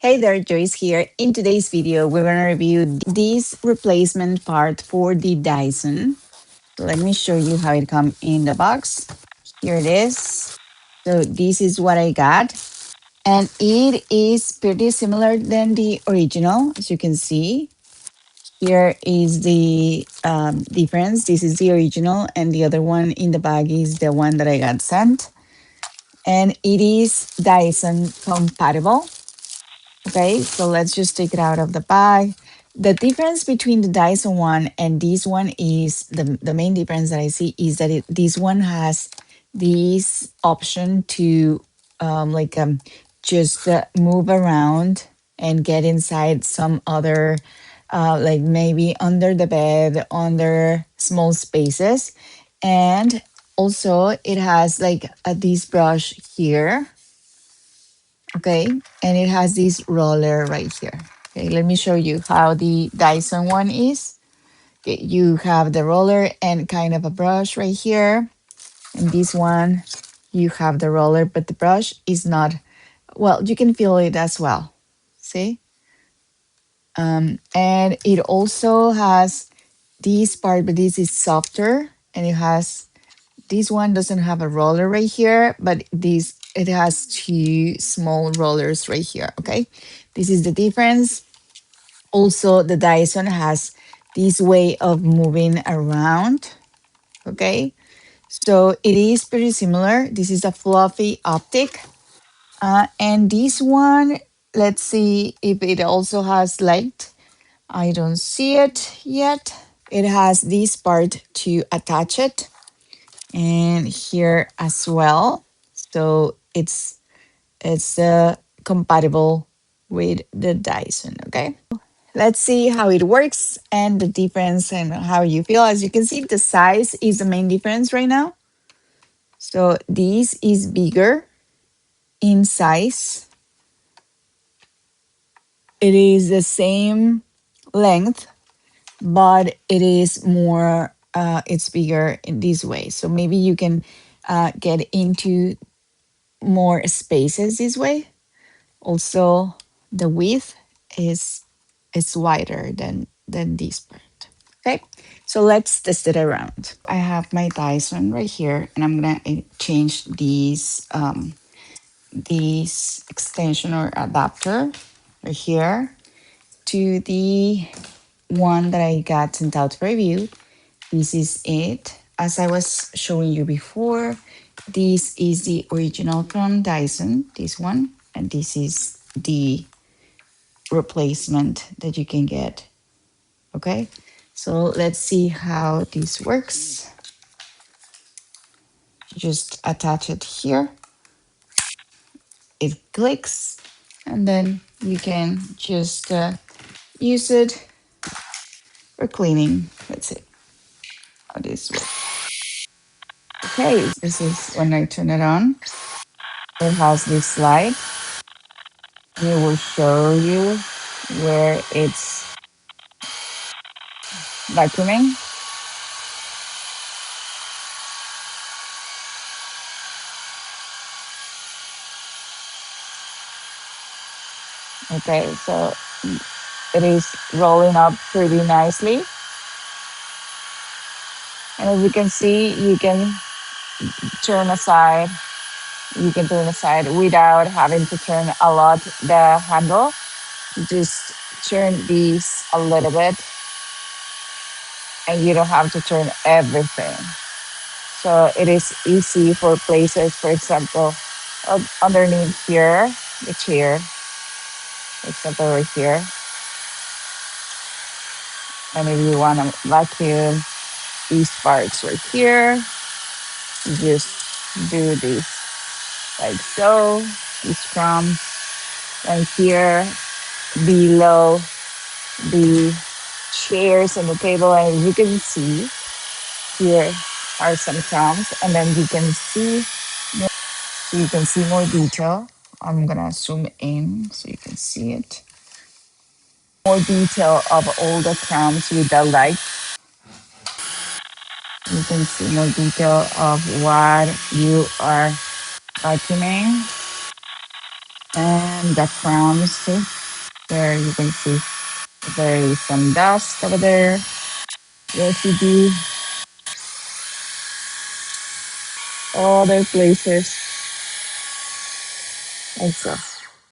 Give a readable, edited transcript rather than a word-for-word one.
Hey there, Joyce here. In today's video, we're going to review this replacement part for the Dyson. Let me show you how it comes in the box. Here it is. So this is what I got. And it is pretty similar than the original, as you can see. Here is the difference. This is the original, and the other one in the bag is the one that I got sent. And it is Dyson compatible. Okay, so let's just take it out of the bag. The difference between the Dyson one and this one is the main difference that I see is that this one has this option to just move around and get inside some other like maybe under the bed, under small spaces. And also it has like this brush here. Okay, and it has this roller right here. Okay, let me show you how the Dyson one is. Okay, you have the roller and kind of a brush right here. And this one, you have the roller, but the brush is not, well, you can feel it as well. See? And it also has this part, but this is softer. And it has, this one doesn't have a roller right here, but this, it has two small rollers right here, okay? This is the difference. Also, the Dyson has this way of moving around, okay? So it is pretty similar. This is a fluffy optic. And this one, let's see if it also has light. I don't see it yet. It has this part to attach it and here as well. So it's compatible with the Dyson, okay? Let's see how it works and the difference and how you feel. As you can see, the size is the main difference right now. So this is bigger in size. It is the same length, but it is more, it's bigger in this way. So maybe you can get into more spaces this way. Also, the width is wider than this part. Okay, so let's test it around. I have my Dyson right here, and I'm gonna change this extension or adapter right here to the one that I got sent out to review. This is it. As I was showing you before, this is the original from Dyson, this one, and this is the replacement that you can get. Okay, so let's see how this works. Just attach it here. It clicks, and then you can just use it for cleaning. That's it. How this works. Okay, this is when I turn it on. It has this light. And it will show you where it's vacuuming. Okay, so it is rolling up pretty nicely. And as you can see, you can turn aside. You can turn aside without having to turn a lot the handle. Just turn these a little bit and you don't have to turn everything. So it is easy for places, for example, underneath here, the chair, for example, right here. And if you want to vacuum these parts right here, you just do this like so, these crumbs. And here below the chairs and the table, and you can see here are some crumbs, and then you can see more detail. I'm gonna zoom in so you can see it. More detail of all the crumbs with the light. You can see more detail of what you are vacuuming and the crumbs too. There you can see there is some dust over there, residue, other places also.